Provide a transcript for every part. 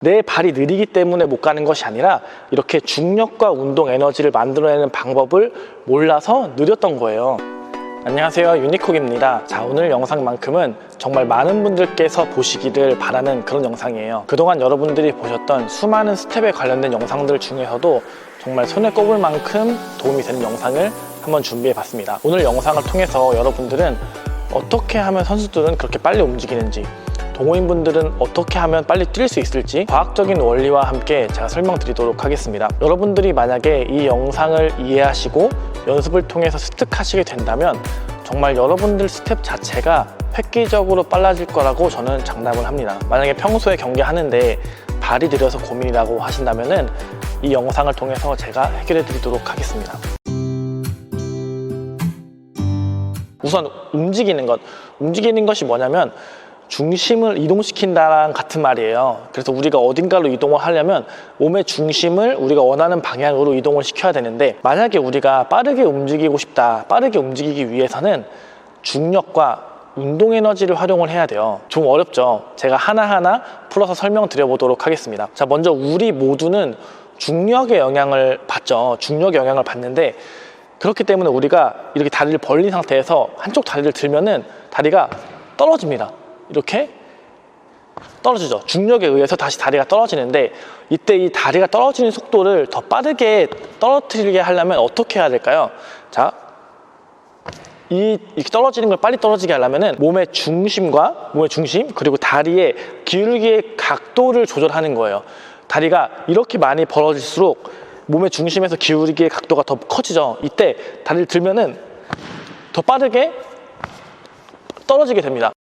내 발이 느리기 때문에 못 가는 것이 아니라 이렇게 중력과 운동 에너지를 만들어내는 방법을 몰라서 느렸던 거예요. 안녕하세요, 유니콕입니다. 자, 오늘 영상만큼은 정말 많은 분들께서 보시기를 바라는 그런 영상이에요. 그동안 여러분들이 보셨던 수많은 스텝에 관련된 영상들 중에서도 정말 손에 꼽을 만큼 도움이 되는 영상을 한번 준비해 봤습니다. 오늘 영상을 통해서 여러분들은 어떻게 하면 선수들은 그렇게 빨리 움직이는지, 동호인분들은 어떻게 하면 빨리 뛸 수 있을지 과학적인 원리와 함께 제가 설명드리도록 하겠습니다. 여러분들이 만약에 이 영상을 이해하시고 연습을 통해서 습득하시게 된다면 정말 여러분들 스텝 자체가 획기적으로 빨라질 거라고 저는 장담을 합니다. 만약에 평소에 경기하는데 발이 느려서 고민이라고 하신다면 이 영상을 통해서 제가 해결해 드리도록 하겠습니다. 우선 움직이는 것이 뭐냐면 중심을 이동시킨다랑 같은 말이에요. 그래서 우리가 어딘가로 이동을 하려면 몸의 중심을 우리가 원하는 방향으로 이동을 시켜야 되는데, 만약에 우리가 빠르게 움직이고 싶다, 빠르게 움직이기 위해서는 중력과 운동 에너지를 활용을 해야 돼요. 좀 어렵죠? 제가 하나하나 풀어서 설명드려 보도록 하겠습니다. 자, 먼저 우리 모두는 중력의 영향을 받죠. 중력의 영향을 받는데, 그렇기 때문에 우리가 이렇게 다리를 벌린 상태에서 한쪽 다리를 들면은 다리가 떨어집니다. 이렇게 떨어지죠. 중력에 의해서 다시 다리가 떨어지는데, 이때 이 다리가 떨어지는 속도를 더 빠르게 떨어뜨리게 하려면 어떻게 해야 될까요? 자, 이렇게 떨어지는 걸 빨리 떨어지게 하려면 몸의 중심 그리고 다리의 기울기의 각도를 조절하는 거예요. 다리가 이렇게 많이 벌어질수록 몸의 중심에서 기울기의 각도가 더 커지죠. 이때 다리를 들면은 더 빠르게 떨어지게 됩니다.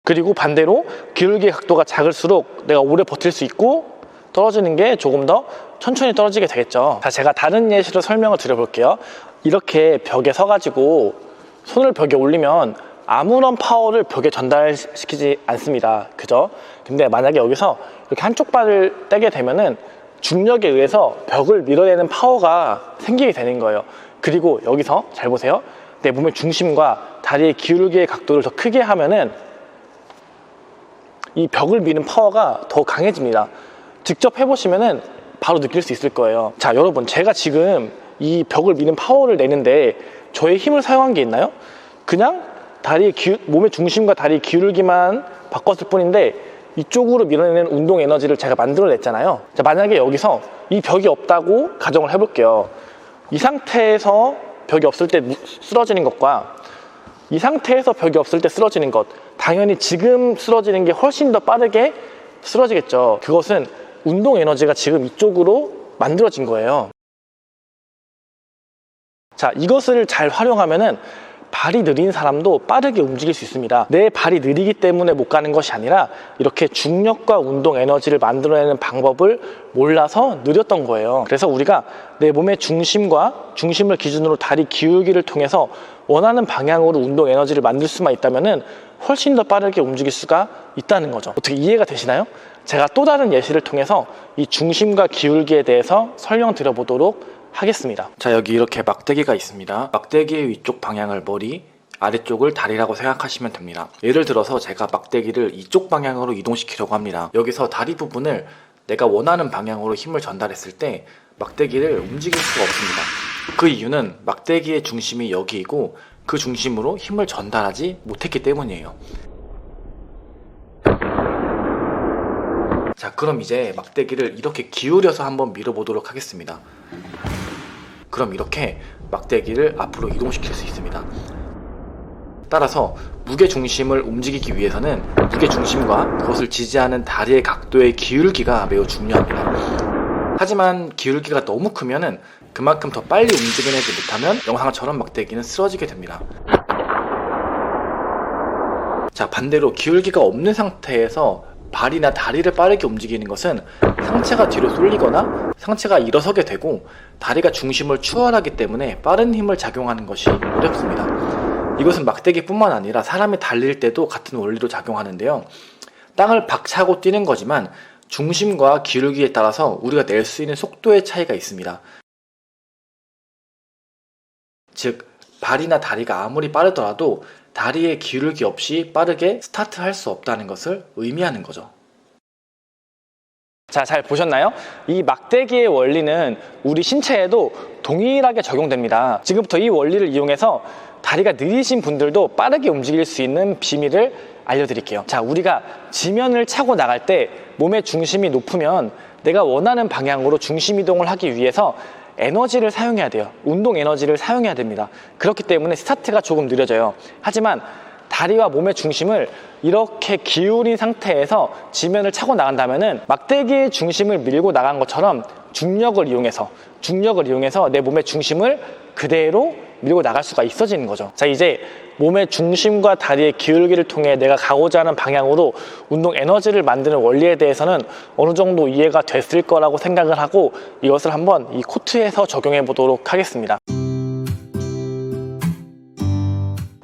그리고 반대로 기울기의 각도가 작을수록 내가 오래 버틸 수 있고 떨어지는 게 조금 더 천천히 떨어지게 되겠죠. 자, 제가 다른 예시로 설명을 드려볼게요. 이렇게 벽에 서가지고 손을 벽에 올리면 아무런 파워를 벽에 전달시키지 않습니다. 그죠? 근데 만약에 여기서 이렇게 한쪽 발을 떼게 되면은 중력에 의해서 벽을 밀어내는 파워가 생기게 되는 거예요. 그리고 여기서 잘 보세요. 내 몸의 중심과 다리의 기울기의 각도를 더 크게 하면은 이 벽을 미는 파워가 더 강해집니다. 직접 해보시면은 바로 느낄 수 있을 거예요. 자, 여러분, 제가 지금 이 벽을 미는 파워를 내는데 저의 힘을 사용한 게 있나요? 그냥 몸의 중심과 다리 기울기만 바꿨을 뿐인데 이쪽으로 밀어내는 운동 에너지를 제가 만들어냈잖아요. 자, 만약에 여기서 이 벽이 없다고 가정을 해볼게요. 이 상태에서 벽이 없을 때 쓰러지는 것과 이 상태에서 벽이 없을 때 쓰러지는 것, 당연히 지금 쓰러지는 게 훨씬 더 빠르게 쓰러지겠죠. 그것은 운동 에너지가 지금 이쪽으로 만들어진 거예요. 자, 이것을 잘 활용하면은 발이 느린 사람도 빠르게 움직일 수 있습니다. 내 발이 느리기 때문에 못 가는 것이 아니라 이렇게 중력과 운동 에너지를 만들어내는 방법을 몰라서 느렸던 거예요. 그래서 우리가 내 몸의 중심을 기준으로 다리 기울기를 통해서 원하는 방향으로 운동 에너지를 만들 수만 있다면은 훨씬 더 빠르게 움직일 수가 있다는 거죠. 어떻게 이해가 되시나요? 제가 또 다른 예시를 통해서 이 중심과 기울기에 대해서 설명드려 보도록 하겠습니다. 자, 여기 이렇게 막대기가 있습니다. 막대기의 위쪽 방향을 머리, 아래쪽을 다리라고 생각하시면 됩니다. 예를 들어서 제가 막대기를 이쪽 방향으로 이동시키려고 합니다. 여기서 다리 부분을 내가 원하는 방향으로 힘을 전달했을 때 막대기를 움직일 수가 없습니다. 그 이유는 막대기의 중심이 여기이고 그 중심으로 힘을 전달하지 못했기 때문이에요. 자, 그럼 이제 막대기를 이렇게 기울여서 한번 밀어보도록 하겠습니다. 그럼 이렇게 막대기를 앞으로 이동시킬 수 있습니다. 따라서 무게중심을 움직이기 위해서는 무게중심과 그것을 지지하는 다리의 각도의 기울기가 매우 중요합니다. 하지만 기울기가 너무 크면은 그만큼 더 빨리 움직여내지 못하면 영상처럼 막대기는 쓰러지게 됩니다. 자, 반대로 기울기가 없는 상태에서 발이나 다리를 빠르게 움직이는 것은 상체가 뒤로 쏠리거나 상체가 일어서게 되고 다리가 중심을 추월하기 때문에 빠른 힘을 작용하는 것이 어렵습니다. 이것은 막대기뿐만 아니라 사람이 달릴 때도 같은 원리로 작용하는데요. 땅을 박차고 뛰는 거지만 중심과 기울기에 따라서 우리가 낼 수 있는 속도의 차이가 있습니다. 즉, 발이나 다리가 아무리 빠르더라도 다리의 기울기 없이 빠르게 스타트할 수 없다는 것을 의미하는 거죠. 자, 잘 보셨나요? 이 막대기의 원리는 우리 신체에도 동일하게 적용됩니다. 지금부터 이 원리를 이용해서 다리가 느리신 분들도 빠르게 움직일 수 있는 비밀을 알려드릴게요. 자, 우리가 지면을 차고 나갈 때 몸의 중심이 높으면 내가 원하는 방향으로 중심 이동을 하기 위해서 에너지를 사용해야 돼요. 운동 에너지를 사용해야 됩니다. 그렇기 때문에 스타트가 조금 느려져요. 하지만 다리와 몸의 중심을 이렇게 기울인 상태에서 지면을 차고 나간다면은 막대기의 중심을 밀고 나간 것처럼 중력을 이용해서 내 몸의 중심을 그대로 밀고 나갈 수가 있어지는 거죠. 자, 이제 몸의 중심과 다리의 기울기를 통해 내가 가고자 하는 방향으로 운동 에너지를 만드는 원리에 대해서는 어느 정도 이해가 됐을 거라고 생각을 하고 이것을 한번 이 코트에서 적용해 보도록 하겠습니다.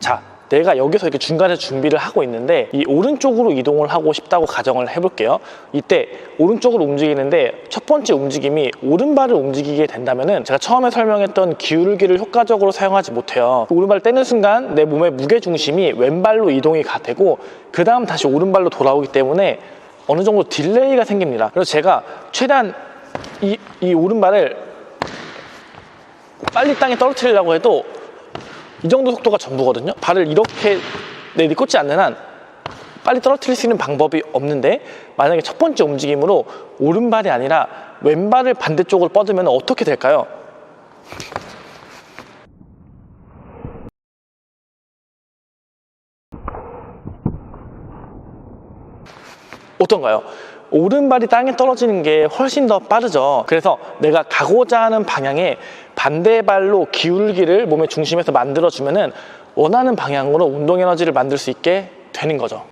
자, 내가 여기서 이렇게 중간에 준비를 하고 있는데 이 오른쪽으로 이동을 하고 싶다고 가정을 해볼게요. 이때 오른쪽으로 움직이는데 첫 번째 움직임이 오른발을 움직이게 된다면은 제가 처음에 설명했던 기울기를 효과적으로 사용하지 못해요. 오른발을 떼는 순간 내 몸의 무게중심이 왼발로 이동이 되고 그 다음 다시 오른발로 돌아오기 때문에 어느 정도 딜레이가 생깁니다. 그래서 제가 최대한 이 오른발을 빨리 땅에 떨어뜨리려고 해도 이 정도 속도가 전부거든요. 발을 이렇게 내리꽂지 않는 한 빨리 떨어뜨릴 수 있는 방법이 없는데 만약에 첫 번째 움직임으로 오른발이 아니라 왼발을 반대쪽으로 뻗으면 어떻게 될까요? 어떤가요? 오른발이 땅에 떨어지는 게 훨씬 더 빠르죠. 그래서 내가 가고자 하는 방향에 반대발로 기울기를 몸의 중심에서 만들어주면은 원하는 방향으로 운동 에너지를 만들 수 있게 되는 거죠.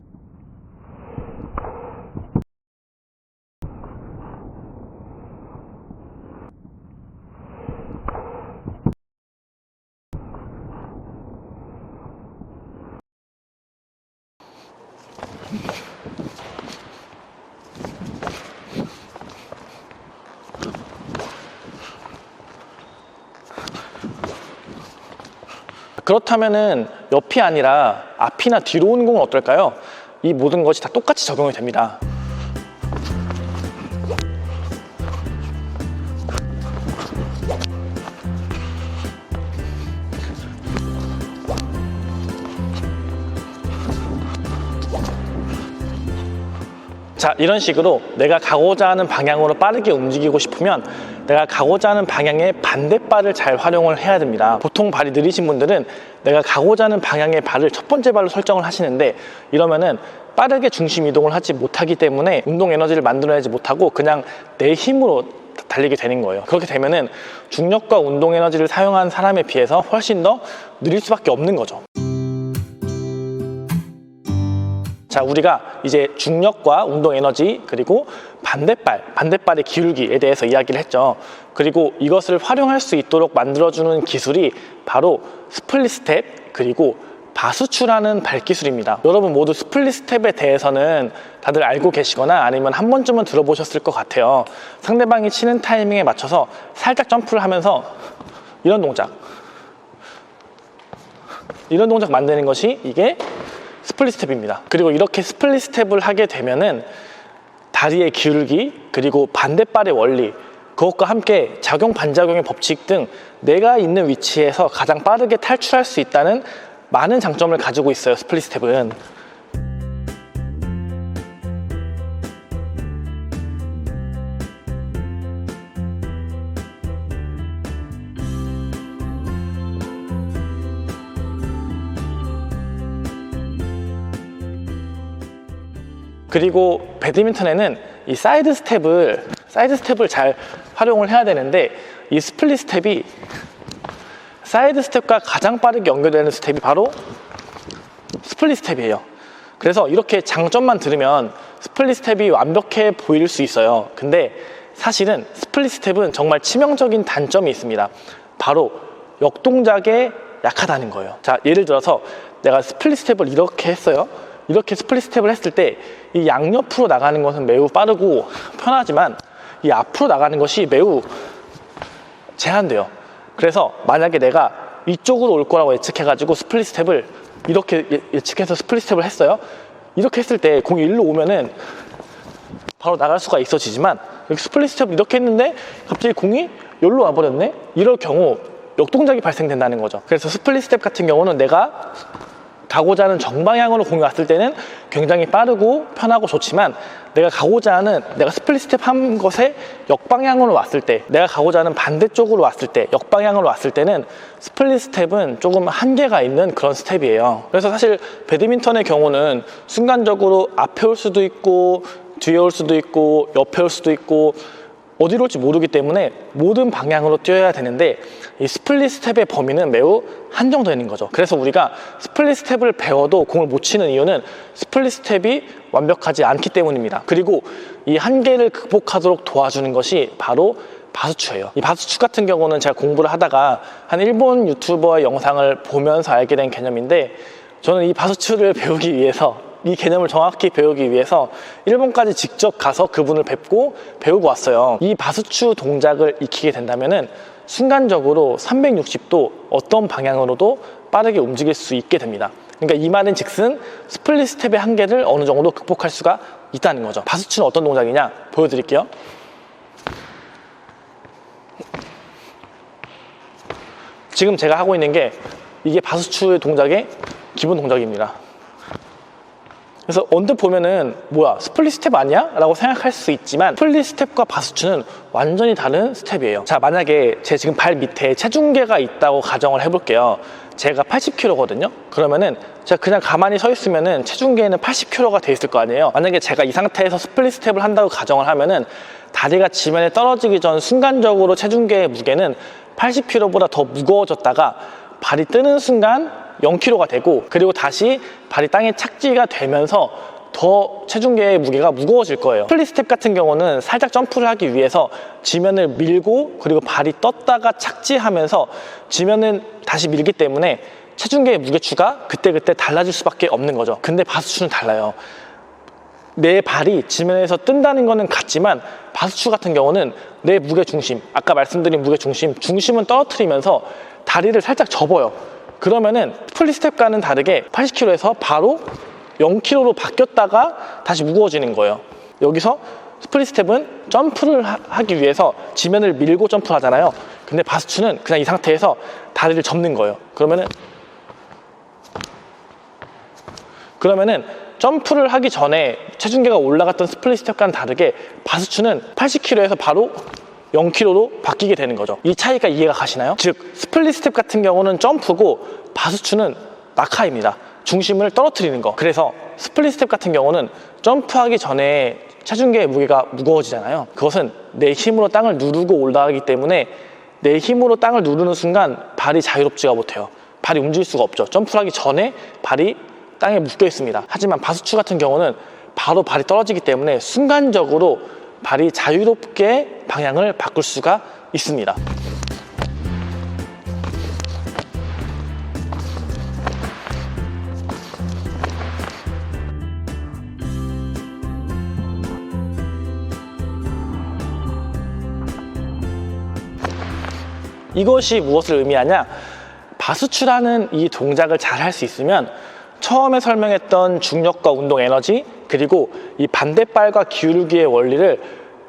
그렇다면은 옆이 아니라 앞이나 뒤로 오는 공은 어떨까요? 이 모든 것이 다 똑같이 적용이 됩니다. 자, 이런 식으로 내가 가고자 하는 방향으로 빠르게 움직이고 싶으면 내가 가고자 하는 방향의 반대발을 잘 활용을 해야 됩니다. 보통 발이 느리신 분들은 내가 가고자 하는 방향의 발을 첫 번째 발로 설정을 하시는데 이러면은 빠르게 중심 이동을 하지 못하기 때문에 운동 에너지를 만들어내지 못하고 그냥 내 힘으로 달리게 되는 거예요. 그렇게 되면은 중력과 운동 에너지를 사용한 사람에 비해서 훨씬 더 느릴 수밖에 없는 거죠. 자, 우리가 이제 중력과 운동 에너지 그리고 반대발의 기울기에 대해서 이야기를 했죠. 그리고 이것을 활용할 수 있도록 만들어주는 기술이 바로 스플릿 스텝 그리고 바수추라는 발기술입니다. 여러분 모두 스플릿 스텝에 대해서는 다들 알고 계시거나 아니면 한 번쯤은 들어보셨을 것 같아요. 상대방이 치는 타이밍에 맞춰서 살짝 점프를 하면서 이런 동작 만드는 것이 이게 스플릿 스텝입니다. 그리고 이렇게 스플릿 스텝을 하게 되면은 다리의 기울기 그리고 반대발의 원리 그것과 함께 작용 반작용의 법칙 등 내가 있는 위치에서 가장 빠르게 탈출할 수 있다는 많은 장점을 가지고 있어요. 스플릿 스텝은. 그리고 배드민턴에는 이 사이드 스텝을 잘 활용을 해야 되는데 이 스플릿 스텝이 사이드 스텝과 가장 빠르게 연결되는 스텝이 바로 스플릿 스텝이에요. 그래서 이렇게 장점만 들으면 스플릿 스텝이 완벽해 보일 수 있어요. 근데 사실은 스플릿 스텝은 정말 치명적인 단점이 있습니다. 바로 역동작에 약하다는 거예요. 자, 예를 들어서 내가 스플릿 스텝을 이렇게 했어요. 이렇게 스플릿 스텝을 했을 때 이 양옆으로 나가는 것은 매우 빠르고 편하지만 이 앞으로 나가는 것이 매우 제한돼요. 그래서 만약에 내가 이쪽으로 올 거라고 예측해가지고 스플릿 스텝을 이렇게 예측해서 스플릿 스텝을 했어요. 이렇게 했을 때 공이 일로 오면은 바로 나갈 수가 있어지지만 스플릿 스텝을 이렇게 했는데 갑자기 공이 여기로 와버렸네? 이럴 경우 역동작이 발생된다는 거죠. 그래서 스플릿 스텝 같은 경우는 내가 가고자 하는 정방향으로 공이 왔을 때는 굉장히 빠르고 편하고 좋지만 내가 가고자 하는 내가 스플릿 스텝 한 것에 역방향으로 왔을 때 내가 가고자 하는 반대쪽으로 왔을 때 역방향으로 왔을 때는 스플릿 스텝은 조금 한계가 있는 그런 스텝이에요. 그래서 사실 배드민턴의 경우는 순간적으로 앞에 올 수도 있고 뒤에 올 수도 있고 옆에 올 수도 있고 어디로 올지 모르기 때문에 모든 방향으로 뛰어야 되는데 이 스플릿 스텝의 범위는 매우 한정되어 있는 거죠. 그래서 우리가 스플릿 스텝을 배워도 공을 못 치는 이유는 스플릿 스텝이 완벽하지 않기 때문입니다. 그리고 이 한계를 극복하도록 도와주는 것이 바로 바수추예요. 이 바수추 같은 경우는 제가 공부를 하다가 한 일본 유튜버의 영상을 보면서 알게 된 개념인데 저는 이 바수추를 배우기 위해서 이 개념을 정확히 배우기 위해서 일본까지 직접 가서 그분을 뵙고 배우고 왔어요. 이 바수추 동작을 익히게 된다면은 순간적으로 360도 어떤 방향으로도 빠르게 움직일 수 있게 됩니다. 그러니까 이 말은 즉슨 스플릿 스텝의 한계를 어느 정도 극복할 수가 있다는 거죠. 바수추는 어떤 동작이냐 보여드릴게요. 지금 제가 하고 있는 게 이게 바수추의 동작의 기본 동작입니다. 그래서 언뜻 보면은 뭐야 스플릿 스텝 아니야? 라고 생각할 수 있지만 스플릿 스텝과 바수추는 완전히 다른 스텝이에요. 자, 만약에 제 지금 발 밑에 체중계가 있다고 가정을 해볼게요. 제가 80kg거든요. 그러면은 제가 그냥 가만히 서 있으면은 체중계에는 80kg가 돼 있을 거 아니에요. 만약에 제가 이 상태에서 스플릿 스텝을 한다고 가정을 하면은 다리가 지면에 떨어지기 전 순간적으로 체중계의 무게는 80kg보다 더 무거워졌다가 발이 뜨는 순간 0kg가 되고 그리고 다시 발이 땅에 착지가 되면서 더 체중계의 무게가 무거워질 거예요. 스플릿 스텝 같은 경우는 살짝 점프를 하기 위해서 지면을 밀고 그리고 발이 떴다가 착지하면서 지면은 다시 밀기 때문에 체중계의 무게추가 그때그때 달라질 수밖에 없는 거죠. 근데 바수추는 달라요. 내 발이 지면에서 뜬다는 거는 같지만 바수추 같은 경우는 내 무게 중심, 아까 말씀드린 무게 중심은 떨어뜨리면서 다리를 살짝 접어요. 그러면은 스플릿 스텝과는 다르게 80kg에서 바로 0kg로 바뀌었다가 다시 무거워지는 거예요. 여기서 스플릿 스텝은 점프를 하기 위해서 지면을 밀고 점프를 하잖아요. 근데 바수추는 그냥 이 상태에서 다리를 접는 거예요. 그러면은 점프를 하기 전에 체중계가 올라갔던 스플릿 스텝과는 다르게 바수추는 80kg에서 바로 0kg로 바뀌게 되는 거죠. 이 차이가 이해가 가시나요? 즉 스플릿 스텝 같은 경우는 점프고 바수추는 낙하입니다. 중심을 떨어뜨리는 거. 그래서 스플릿 스텝 같은 경우는 점프하기 전에 체중계의 무게가 무거워지잖아요. 그것은 내 힘으로 땅을 누르고 올라가기 때문에 내 힘으로 땅을 누르는 순간 발이 자유롭지가 못해요. 발이 움직일 수가 없죠. 점프를 하기 전에 발이 땅에 묶여 있습니다. 하지만 바수추 같은 경우는 바로 발이 떨어지기 때문에 순간적으로 발이 자유롭게 방향을 바꿀 수가 있습니다. 이것이 무엇을 의미하냐? 바수추라는 이 동작을 잘 할 수 있으면 처음에 설명했던 중력과 운동 에너지 그리고 이 반대발과 기울기의 원리를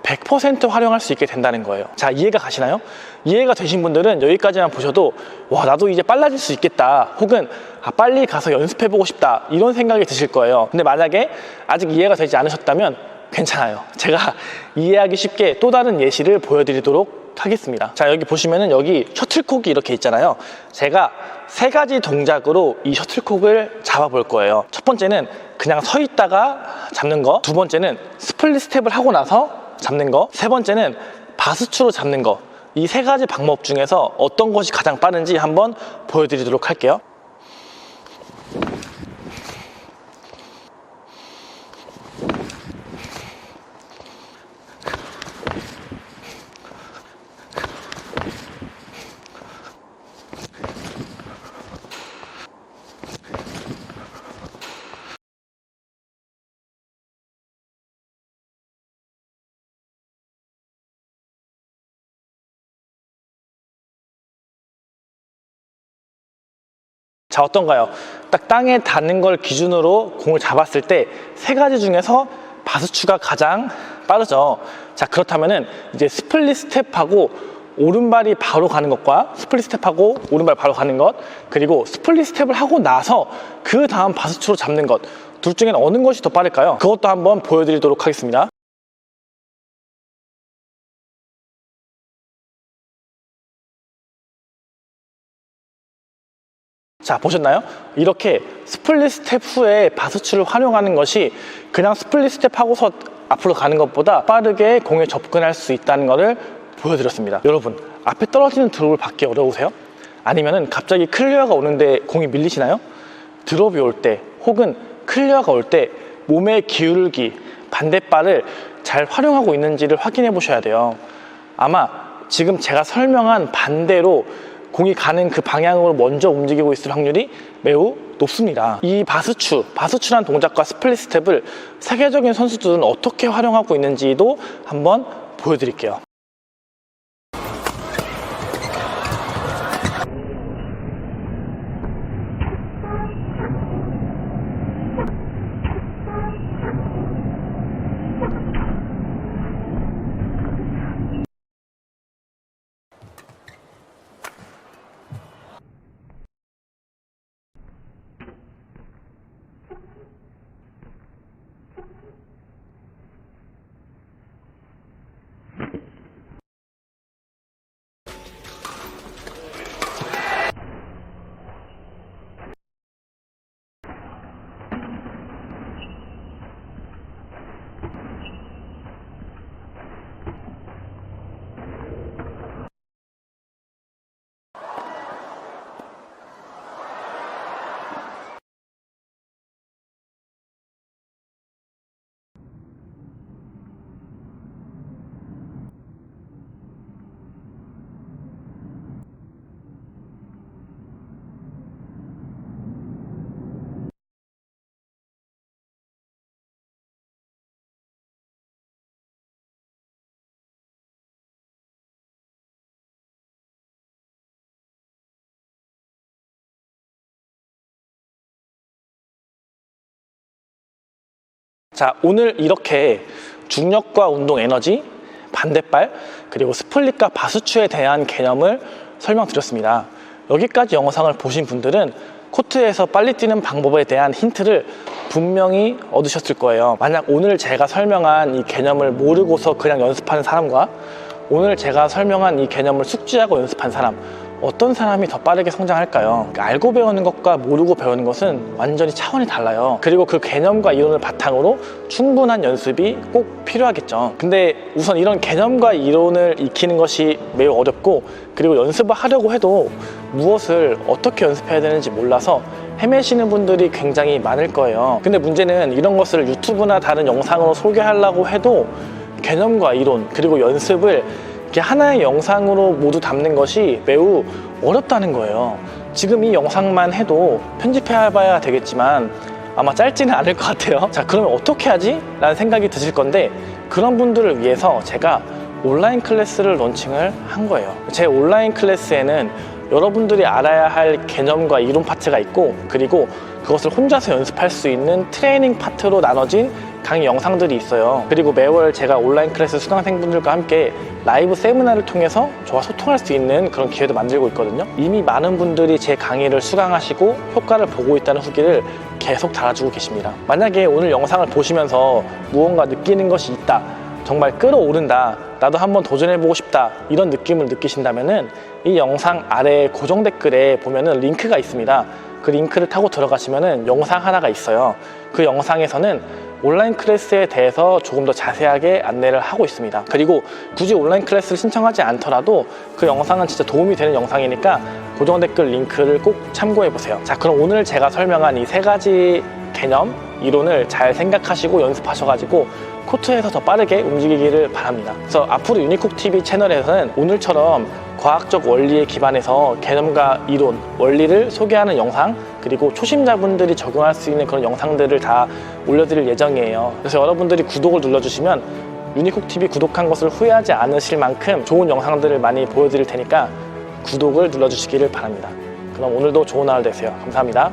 100% 활용할 수 있게 된다는 거예요. 자, 이해가 가시나요? 이해가 되신 분들은 여기까지만 보셔도 와, 나도 이제 빨라질 수 있겠다 혹은 빨리 가서 연습해보고 싶다 이런 생각이 드실 거예요. 근데 만약에 아직 이해가 되지 않으셨다면 괜찮아요. 제가 이해하기 쉽게 또 다른 예시를 보여드리도록 하겠습니다. 자, 여기 보시면은 여기 셔틀콕이 이렇게 있잖아요. 제가 세 가지 동작으로 이 셔틀콕을 잡아 볼 거예요. 첫 번째는 그냥 서 있다가 잡는 거, 두 번째는 스플릿 스텝을 하고 나서 잡는 거, 세 번째는 바수추로 잡는 거. 이 세 가지 방법 중에서 어떤 것이 가장 빠른지 한번 보여드리도록 할게요. 자, 어떤가요? 딱 땅에 닿는 걸 기준으로 공을 잡았을 때 세 가지 중에서 바스추가 가장 빠르죠. 자, 그렇다면은 이제 스플릿 스텝하고 오른발이 바로 가는 것과 스플릿 스텝하고 오른발 바로 가는 것, 그리고 스플릿 스텝을 하고 나서 그 다음 바스추로 잡는 것, 둘 중에는 어느 것이 더 빠를까요? 그것도 한번 보여드리도록 하겠습니다. 자, 보셨나요? 이렇게 스플릿 스텝 후에 바스추를 활용하는 것이 그냥 스플릿 스텝 하고서 앞으로 가는 것보다 빠르게 공에 접근할 수 있다는 것을 보여드렸습니다. 여러분, 앞에 떨어지는 드롭을 받기 어려우세요? 아니면은 갑자기 클리어가 오는데 공이 밀리시나요? 드롭이 올 때 혹은 클리어가 올 때 몸의 기울기, 반대발을 잘 활용하고 있는지를 확인해 보셔야 돼요. 아마 지금 제가 설명한 반대로 공이 가는 그 방향으로 먼저 움직이고 있을 확률이 매우 높습니다. 이 바스추란 동작과 스플릿 스텝을 세계적인 선수들은 어떻게 활용하고 있는지도 한번 보여드릴게요. 자, 오늘 이렇게 중력과 운동 에너지, 반대발, 그리고 스플릿과 바스추에 대한 개념을 설명드렸습니다. 여기까지 영상을 보신 분들은 코트에서 빨리 뛰는 방법에 대한 힌트를 분명히 얻으셨을 거예요. 만약 오늘 제가 설명한 이 개념을 모르고서 그냥 연습하는 사람과 오늘 제가 설명한 이 개념을 숙지하고 연습한 사람, 어떤 사람이 더 빠르게 성장할까요? 알고 배우는 것과 모르고 배우는 것은 완전히 차원이 달라요. 그리고 그 개념과 이론을 바탕으로 충분한 연습이 꼭 필요하겠죠. 근데 우선 이런 개념과 이론을 익히는 것이 매우 어렵고, 그리고 연습을 하려고 해도 무엇을 어떻게 연습해야 되는지 몰라서 헤매시는 분들이 굉장히 많을 거예요. 근데 문제는 이런 것을 유튜브나 다른 영상으로 소개하려고 해도 개념과 이론, 그리고 연습을 이렇게 하나의 영상으로 모두 담는 것이 매우 어렵다는 거예요. 지금 이 영상만 해도 편집해 봐야 되겠지만 아마 짧지는 않을 것 같아요. 자, 그러면 어떻게 하지? 라는 생각이 드실 건데, 그런 분들을 위해서 제가 온라인 클래스를 론칭을 한 거예요. 제 온라인 클래스에는 여러분들이 알아야 할 개념과 이론 파트가 있고, 그리고 그것을 혼자서 연습할 수 있는 트레이닝 파트로 나눠진 강의 영상들이 있어요. 그리고 매월 제가 온라인 클래스 수강생분들과 함께 라이브 세미나를 통해서 저와 소통할 수 있는 그런 기회도 만들고 있거든요. 이미 많은 분들이 제 강의를 수강하시고 효과를 보고 있다는 후기를 계속 달아주고 계십니다. 만약에 오늘 영상을 보시면서 무언가 느끼는 것이 있다, 정말 끌어오른다, 나도 한번 도전해보고 싶다, 이런 느낌을 느끼신다면은 이 영상 아래 고정 댓글에 보면은 링크가 있습니다. 그 링크를 타고 들어가시면은 영상 하나가 있어요. 그 영상에서는 온라인 클래스에 대해서 조금 더 자세하게 안내를 하고 있습니다. 그리고 굳이 온라인 클래스를 신청하지 않더라도 그 영상은 진짜 도움이 되는 영상이니까 고정 댓글 링크를 꼭 참고해 보세요. 자, 그럼 오늘 제가 설명한 이 세 가지 개념, 이론을 잘 생각하시고 연습하셔가지고 코트에서 더 빠르게 움직이기를 바랍니다. 그래서 앞으로 유니콕TV 채널에서는 오늘처럼 과학적 원리에 기반해서 개념과 이론, 원리를 소개하는 영상, 그리고 초심자분들이 적용할 수 있는 그런 영상들을 다 올려드릴 예정이에요. 그래서 여러분들이 구독을 눌러주시면 유니콕TV 구독한 것을 후회하지 않으실 만큼 좋은 영상들을 많이 보여드릴 테니까 구독을 눌러주시기를 바랍니다. 그럼 오늘도 좋은 하루 되세요. 감사합니다.